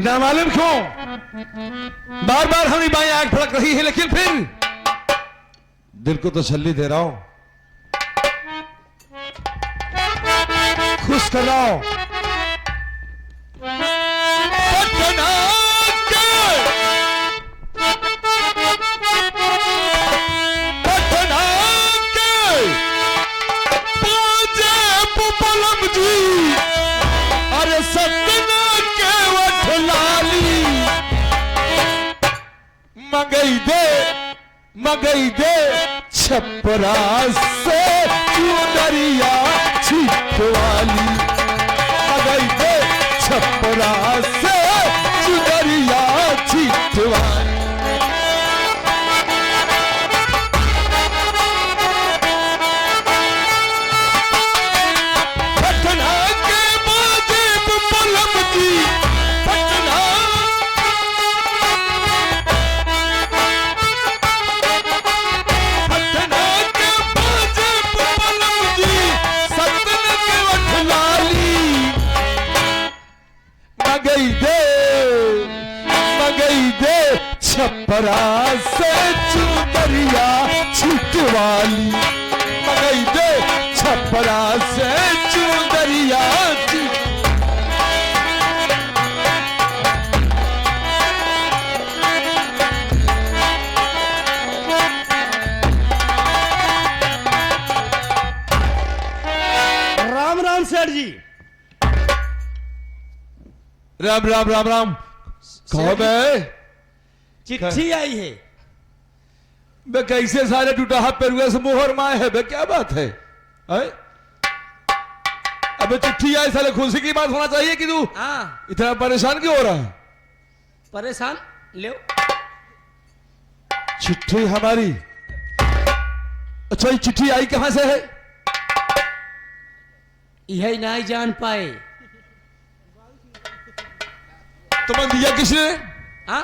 ना मालूम क्यों बार बार हमारी बाएं आंख फड़क रही है, लेकिन फिर दिल को तसल्ली दे रहा हूं, खुश कर रहा हूं। मगई दे छपरा से चुनरिया छिटवाली, मगई दे छपरा से चुनरिया छिटवाली। पटना के बाजे पुपलम जी, पटना छपरा से चुनरिया छिटवाली, मगई दे छपरा से चुनरिया। राम राम सेठ जी। राम राम राम राम। कहो बे, चिट्ठी आई है। बे कैसे सारे टूटा हाथ पैर हुए से मोहर माए है बे, क्या बात है? अबे चिट्ठी आई, साले खुशी की बात होना चाहिए कि तू इतना परेशान क्यों हो रहा है? परेशान ले चिट्ठी हमारी। अच्छा ये चिट्ठी आई कहां से है? यही नहीं जान पाए। तुम्हें दिया किसने? हाँ,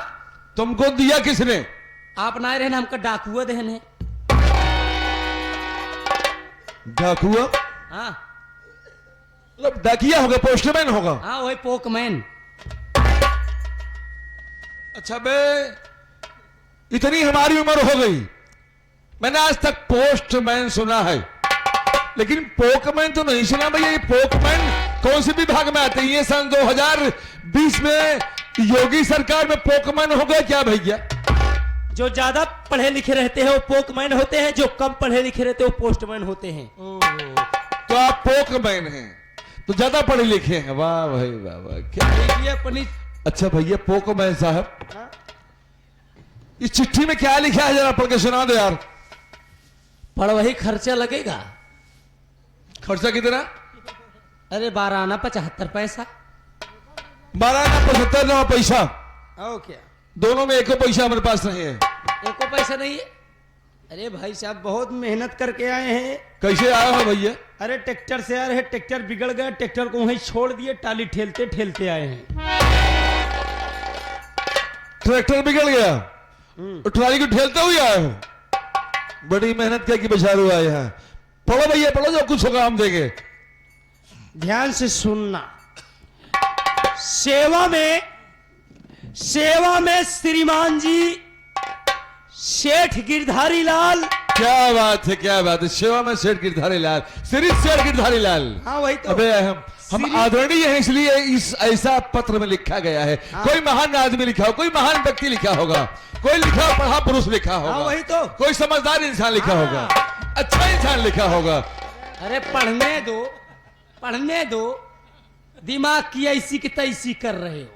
तुमको दिया किसने? आप ना रहना, हमका डाकुआ देन है। डाकुआ? हाँ, मतलब डाकिया होगा, पोस्टमैन होगा। हाँ वही पोकमैन। अच्छा बे, इतनी हमारी उम्र हो गई, मैंने आज तक पोस्टमैन सुना है, लेकिन पोकमैन तो नहीं सुना भैया। ये पोकमैन कौन से विभाग में आते हैं? ये सन 2020 में योगी सरकार में पोकमैन हो गए क्या भैया? जो ज्यादा पढ़े लिखे रहते हैं वो पोकमैन होते हैं, जो कम पढ़े लिखे रहते हैं वो पोस्टमैन होते हैं। तो आप पोकमैन हैं, तो ज्यादा पढ़े लिखे हैं। वाह भाई वाह वाह, क्या अपनी। अच्छा भैया पोकमैन साहब, इस चिट्ठी में क्या लिखा है जरा पढ़ के सुना दो यार। पढ़ वही खर्चा लगेगा। खर्चा कितना? अरे 12 आना 75 पैसा। 12 आना 75 पैसा। ओ क्या? दोनों में एको पैसा हमारे पास नहीं है। एको पैसा नहीं है? अरे भाई साहब बहुत मेहनत करके आए हैं। कैसे आए हो भैया? अरे ट्रैक्टर से आ रहे, ट्रैक्टर बिगड़ गया, ट्रैक्टर को वहीं छोड़ दिए, टाली ठेलते ठेलते आए हैं। ट्रैक्टर बिगड़ गया, ट्राली को ठेलते हुए आए हो? बड़ी मेहनत करके बेचारे आए हैं। पढ़ो भैया पढ़ो, जो कुछ होगा हम देंगे। ध्यान से सुनना। सेवा में श्रीमान जी सेठ गिरधारी लाल। क्या बात है, क्या बात है। सेवा में सेठ गिरधारी लाल, श्री सेठ गिरधारी लाल। हाँ वही तो। अबे हम आदरणीय हैं, इसलिए इस ऐसा पत्र में लिखा गया है। हाँ। कोई महान आदमी लिखा हो, कोई महान व्यक्ति लिखा होगा, कोई लिखा पढ़ा पुरुष लिखा होगा। हाँ वही तो। कोई समझदार इंसान लिखा होगा, अच्छा इंसान लिखा होगा। अरे पढ़ने दो, पढ़ने दो, दिमाग की ऐसी की तैसी कर रहे हो।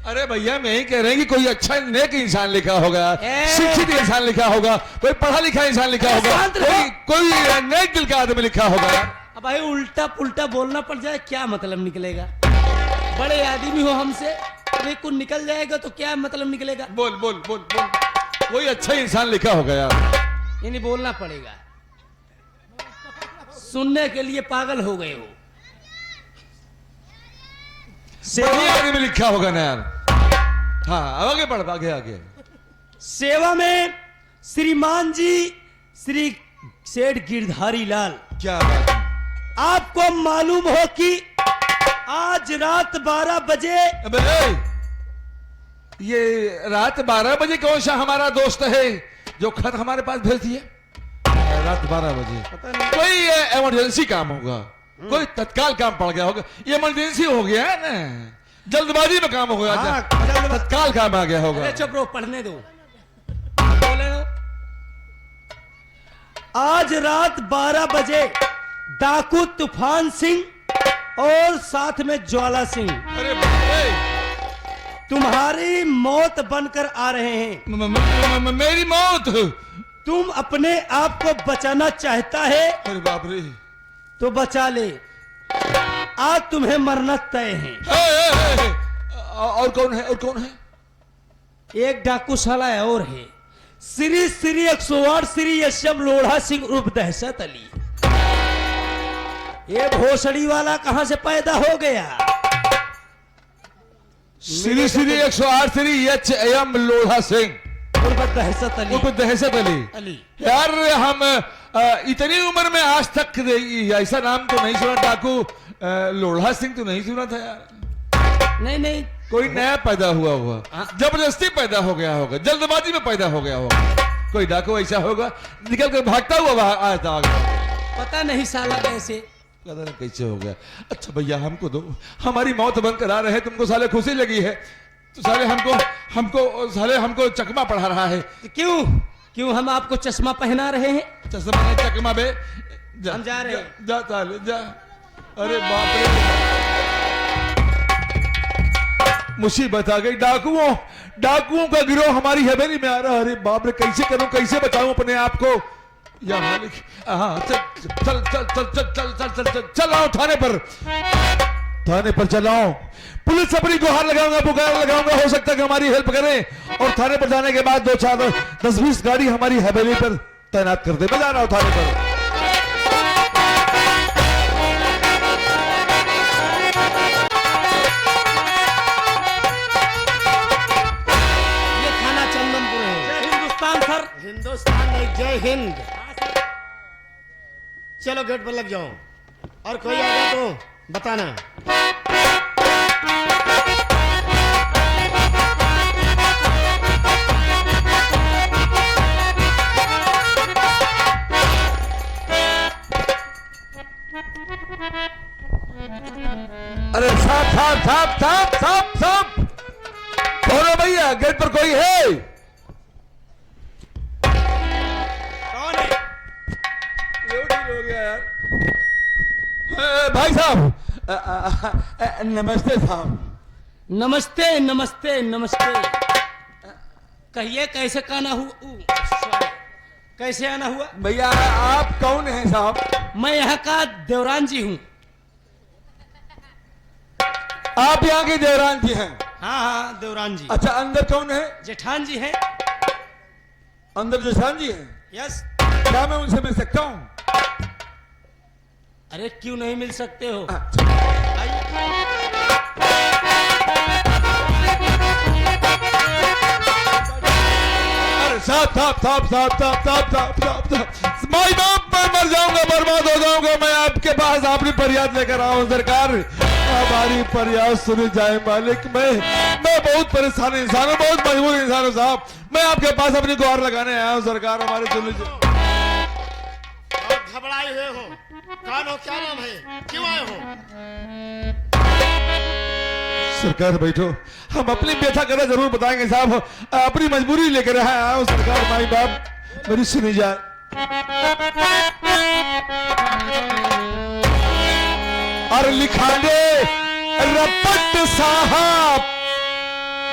अरे भैया मैं ही कह रहे हैं कि कोई अच्छा नेक इंसान लिखा होगा, शिक्षित इंसान लिखा होगा, कोई पढ़ा लिखा इंसान लिखा होगा, कोई नेक दिल का आदमी लिखा होगा। अब भाई उल्टा पुल्टा बोलना पड़ जाए क्या मतलब निकलेगा? बड़े आदमी हो हमसे, अभी कुछ निकल जाएगा तो क्या मतलब निकलेगा? बोल बोल बोल बोल, कोई अच्छा इंसान लिखा होगा यार। ये नहीं बोलना पड़ेगा, सुनने के लिए पागल हो गए हो। आगे में लिखा होगा ना यार। हाँ आगे बढ़, आगे आगे। सेवा में श्रीमान जी श्री सेठ गिरधारी लाल। क्या बात है? आपको मालूम हो कि आज रात 12 बजे। अबे ये रात 12 बजे कौन सा हमारा दोस्त है जो खत हमारे पास भेज दिए? रात 12 बजे पता नहीं। कोई इमरजेंसी काम होगा, कोई तत्काल काम पड़ गया होगा। ये इमरजेंसी हो गया है ना, जल्दबाजी में काम हो गया, हाँ, जल्दबाजी। तत्काल काम आ गया होगा। अरे चुप रहो, पढ़ने दो, बोले दो। आज रात 12 बजे डाकू तूफान सिंह और साथ में ज्वाला सिंह अरे बाप रे, तुम्हारी मौत बनकर आ रहे हैं। मेरी मौत? तुम अपने आप को बचाना चाहता है अरे बाप रे, तो बचा ले, आज तुम्हें मरना तय है। और कौन है? और कौन है? एक डाकू साला है और है, श्री 108 श्री यशम लोढ़ा सिंह उर्फ दहशत अली। ये भोसड़ी वाला कहां से पैदा हो गया? श्री 108 श्री एच.एम. लोढ़ा सिंह उर्फ दहशत अली। उर्फ दहशत अली। यार हम इतनी उम्र में आज तक ऐसा नाम तो नहीं सुना, डाकू लोढ़ा सिंह तो नहीं सुना था यार। नहीं, कोई नया पैदा हुआ होगा, जबरदस्ती पैदा हो गया होगा, जल्दबाजी में पैदा हो गया होगा, कोई डाकू ऐसा होगा निकल कर भागता हुआ आया था। पता नहीं साला कैसे, पता नहीं कैसे हो गया। अच्छा भैया हमको दो, हमारी मौत बनकर आ रहे हैं, तुमको साले खुशी लगी है तो साले हमको चकमा पढ़ा रहा है। क्यों हम आपको चश्मा पहना रहे हैं? चश्मा नहीं, चकमा बे। हम जा रहे हैं। जा साले जा। अरे बाप रे, मुसीबत आ गई। डाकुओं का गिरोह हमारी हवेली में आ रहा है। अरे बाप रे, कैसे करूं, कैसे बचाऊं अपने आप को? या मालिक, हाँ चल आओ थाने पर चलाओ। पुलिस अपनी गुहार लगाऊंगा, पुकार लगाऊंगा, हो सकता है कि हमारी हेल्प करे। और थाने पर जाने के बाद 10-20 गाड़ी हमारी हवेली पर तैनात कर दे। मैं जा रहा हूं थाने पर। हिंदुस्तान नहीं, जय हिंद। चलो गेट पर लग जाओ, और कोई आ गया तो बताना। अरे साहब बोलो भैया, गेट पर कोई है? हो गया यार। भाई साहब, नमस्ते साहब। नमस्ते। कहिए कैसे कैसे आना हुआ? भैया आप कौन हैं साहब? मैं यहाँ का देवरान जी हूँ। आप यहाँ के देवरान जी हैं? हाँ, देवरान जी। अच्छा, अंदर कौन है? जेठान जी हैं। अंदर जेठान जी हैं? यस। क्या मैं उनसे मिल सकता हूँ? अरे क्यों नहीं मिल सकते हो? अरे साहब, माई बाप, मैं मर जाऊंगा, बर्बाद हो जाऊंगा। मैं आपके पास अपनी फरियाद लेकर आया हूं। सरकार हमारी फरियाद सुनी जाए मालिक। मैं बहुत परेशान इंसान हूँ, बहुत मजबूर इंसान हूँ साहब। मैं आपके पास अपनी गुहार लगाने आया हूँ। सरकार हमारी सुन लीजिए। घबराए हुए हो? कौन हो, क्या नाम है, क्यों आए हो? सरकार बैठो, हम अपनी व्यथा करना जरूर बताएंगे साहब। अपनी मजबूरी लेकर आया हूं सरकार। माई बाप मेरी सुनी जाए। और लिखा दे रपट साहब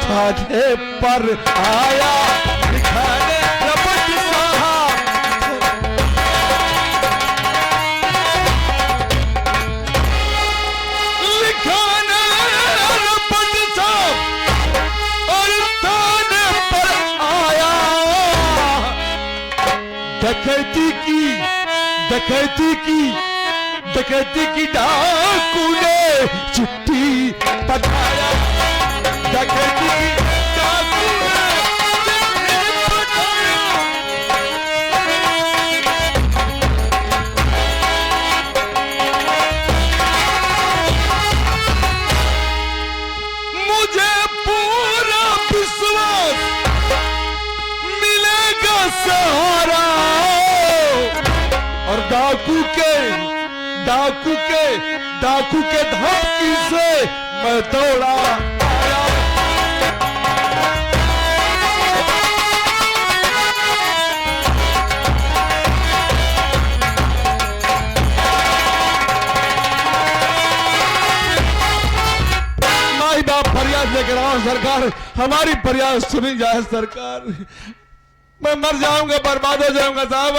थाने पर आया। लिखा दे रपट साहब। लिखा दे रपट साहब और थाने पर आया। डकैती की डाकू ने चिट्ठी पठाया। डकैती की डाकू ने चिट्ठी पठाया। डाकू के धमकी से मैं दौड़ा आया। माई बाप फरियाद लेकर आओ सरकार, हमारी फरियाद सुनी जाए सरकार। मैं मर जाऊंगा, बर्बाद हो जाऊंगा साहब।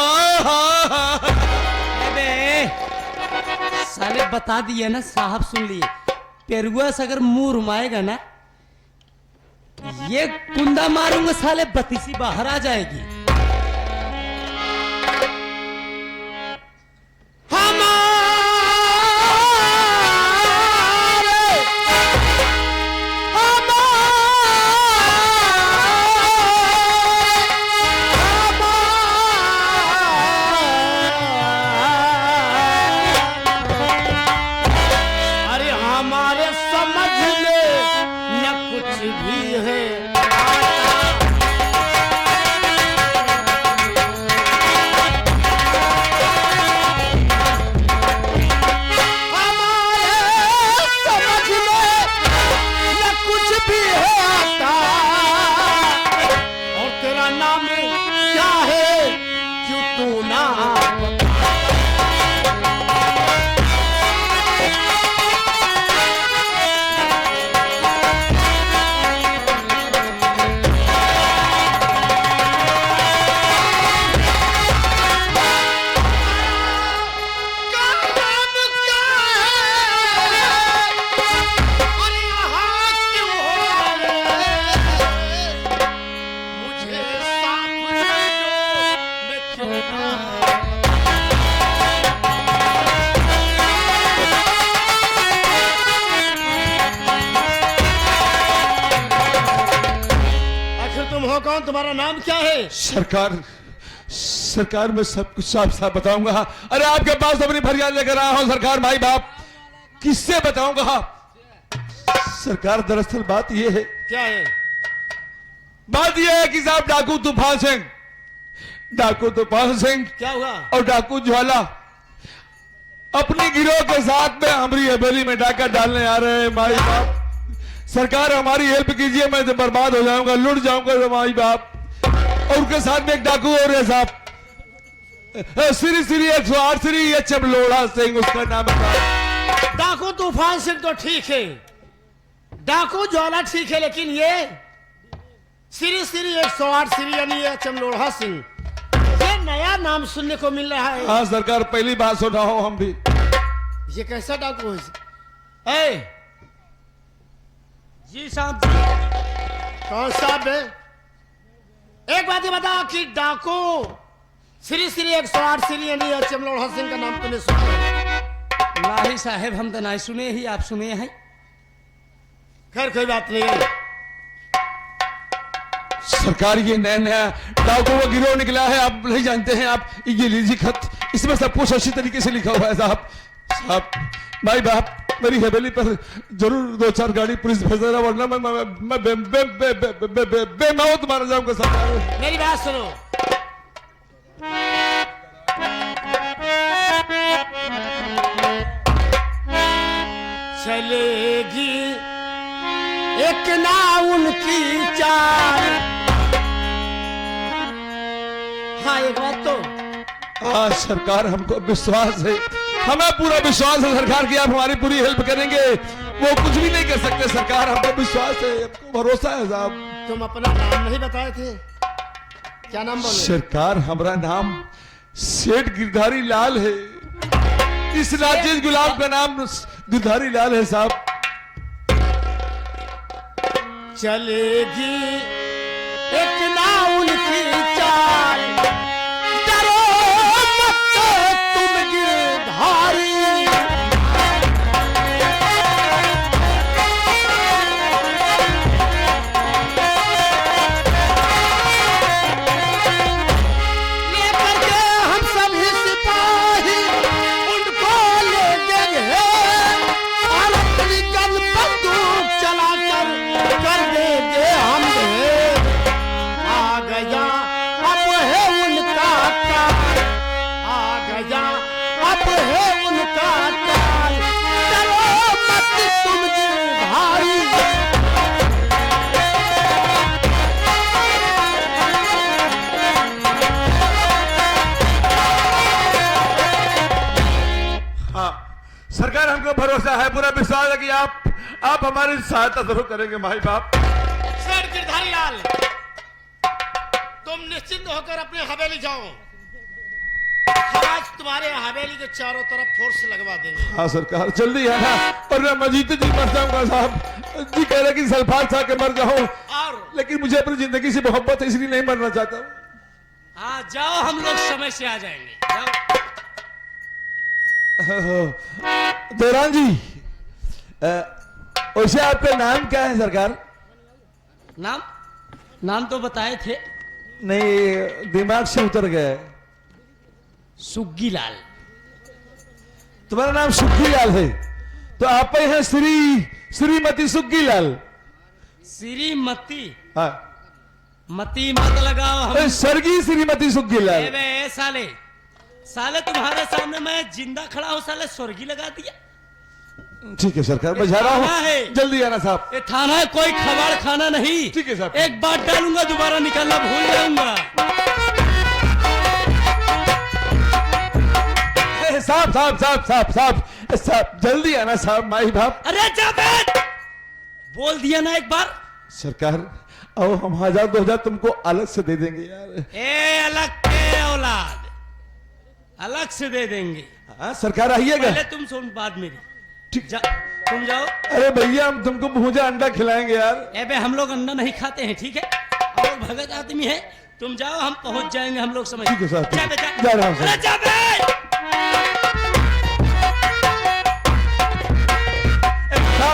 साले बता दिए ना साहब, सुन लिए पेरुआ से अगर मुंह रुमाएगा ना, ये कुंदा मारूंगा साले, बत्तीसी बाहर आ जाएगी। कौन, तुम्हारा नाम क्या है? सरकार मैं सब कुछ साफ साफ बताऊंगा। अरे आपके पास अपनी फरियाद लेकर आया हूं सरकार। भाई बाप किससे बताऊंगा सरकार? दरअसल बात यह है। क्या है? बात यह है कि साहब डाकू तूफान सिंह क्या हुआ? और डाकू ज्वाला अपनी गिरोह के साथ में हमारी हवेली में डाका डालने आ रहे हैं। भाई बाप सरकार हमारी हेल्प कीजिए, मैं तो बर्बाद हो जाऊंगा, लुट जाऊंगा भाई बाप। और उनके साथ में एक डाकू और है साहब, श्री 108 श्री एच.एम. लोढ़ा सिंह उसका नाम है। डाकू तूफान सिंह तो ठीक है, डाकू ज्वाला ठीक है, लेकिन ये श्री 108 श्री यानी एच.एम. लोढ़ा सिंह, ये नया नाम सुनने को मिल रहा है। हाँ सरकार, पहली बार सुना हो हम भी। ये कैसा डाकू है? जी साहब। कौन साहब है? एक बात ये बता कि डाकू श्री 108 श्री यानी एच.एम. लोढ़ा सिंह का नाम तूने सुना? नहीं साहेब, हम तो नहीं सुने ही, आप सुने हैं? खैर कोई बात नहीं है सरकार, ये नया नया डाकू का गिरोह निकला है, आप नहीं जानते हैं। आप ये लीजिए खत, इसमें सब कुछ अच्छी तरीके से लिखा हुआ है साहब। भाई बाप मेरी हवेली पर जरूर 2-4 गाड़ी पुलिस भेज देना, वरना मैं बेमौत मारा जाऊंगा सरकार। मेरी बात सुनो, चलेगी एक ना उनकी चाल। हाँ एक बात तो, हाँ सरकार हमको विश्वास है, हमें पूरा विश्वास है सरकार की आप हमारी पूरी हेल्प करेंगे। वो कुछ भी नहीं कर सकते सरकार, हमको विश्वास है, हमको भरोसा है साहब। तुम अपना नाम नहीं बताए थे, क्या नाम बोले? सरकार हमारा नाम सेठ गिरधारी लाल है। इस राजेश गुलाब का नाम गिरधारी लाल है साहब। चलेगी एक ना उनकी चाल, डरो मत तुम गिरधारी। लेकर के हम सभी सिपाही उनको ले गए और अपनी गन बंदूक चलाकर कर देंगे हम। आ गया सरकार हमको भरोसा है, पूरा विश्वास है कि आप हमारी सहायता जरूर करेंगे माई बाप। सर गिरधारी लाल, तुम निश्चिंत होकर अपने हवेली जाओ। आज तुम्हारे हवेली के चारों तरफ फोर्स लगवा देंगे। हाँ सरकार जल्दी है ना, वरना मैं जीते जी मर जाऊंगा साहब। जी कह रहे कि सल्फात खा के मर जाऊं, और लेकिन मुझे अपनी जिंदगी से मोहब्बत है, इसलिए नहीं मरना चाहता हूं। हाँ जाओ, हम लोग समय से आ जाएंगे, जाओ। देवरान जी, वैसे आपका नाम क्या है सरकार? नाम तो बताए थे, नहीं, दिमाग से उतर गया है। सुग्गी लाल। तुम्हारा नाम सुग्गी लाल है, तो आप ही हैं श्रीमती सुग्गी लाल। श्रीमती? हाँ, मती मत लगाओ। हम स्वर्गीय श्रीमती सुग्गी लाल। बे साले तुम्हारे सामने मैं जिंदा खड़ा हूं, साले स्वर्गी लगा दिया। ठीक है सरकार, मैं जा रहा थाना है। हूँ, जल्दी आना साहब। ये थाना है, कोई खबार खाना नहीं। ठीक है साहब। एक बात डालूंगा, दोबारा निकलना भूल जाऊंगा। साहब जल्दी आना साहब, माई बाप। अरे जावेद, बोल दिया ना एक बार। सरकार आओ, हम 1000-2000 तुमको अलग से दे देंगे यार। ए अलग के औलाद, अलग से दे देंगे। हाँ सरकार आइएगा। पहले तुम सुन, बात मेरी। ठीक। तुम जाओ। अरे भैया, हम तुमको भूजा अंडा खिलाएंगे यार। ए बे, हम लोग अंडा नहीं खाते हैं, ठीक है? हम लोग भगत आदमी है। तुम जाओ, हम पहुंच जाएंगे, हम लोग समझ। ठीक है साहब, जा बे, जा। जा रहा हूँ साहब। अरे जा बे।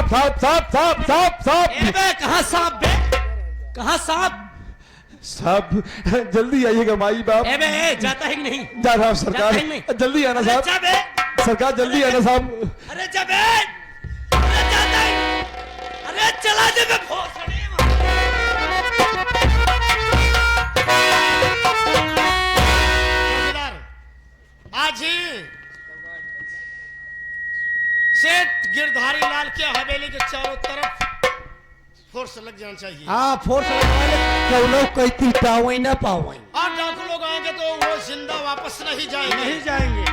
साहब ए बे, कहाँ सांप बे? कहाँ सांप? साहब जल्दी आइएगा माई बाप। ए बे, जाता है कि नहीं? जा रहा हूँ सरकार, जाता है नहीं? जल्दी आना अरे साहब। जा बे। सरकार जल्दी आना साहब। अरे जा बे। अरे जाता है। अरे चला दे बे, भोसड़ी। आज ही सेठ गिरधारी लाल के हवेली के चारों तरफ फोर्स लग जाना चाहिए। हाँ, फोर्स लोग कहती पावे ना पावे। और डाकू लोग आएंगे तो वो जिंदा वापस नहीं जाएंगे। नहीं जाएंगे।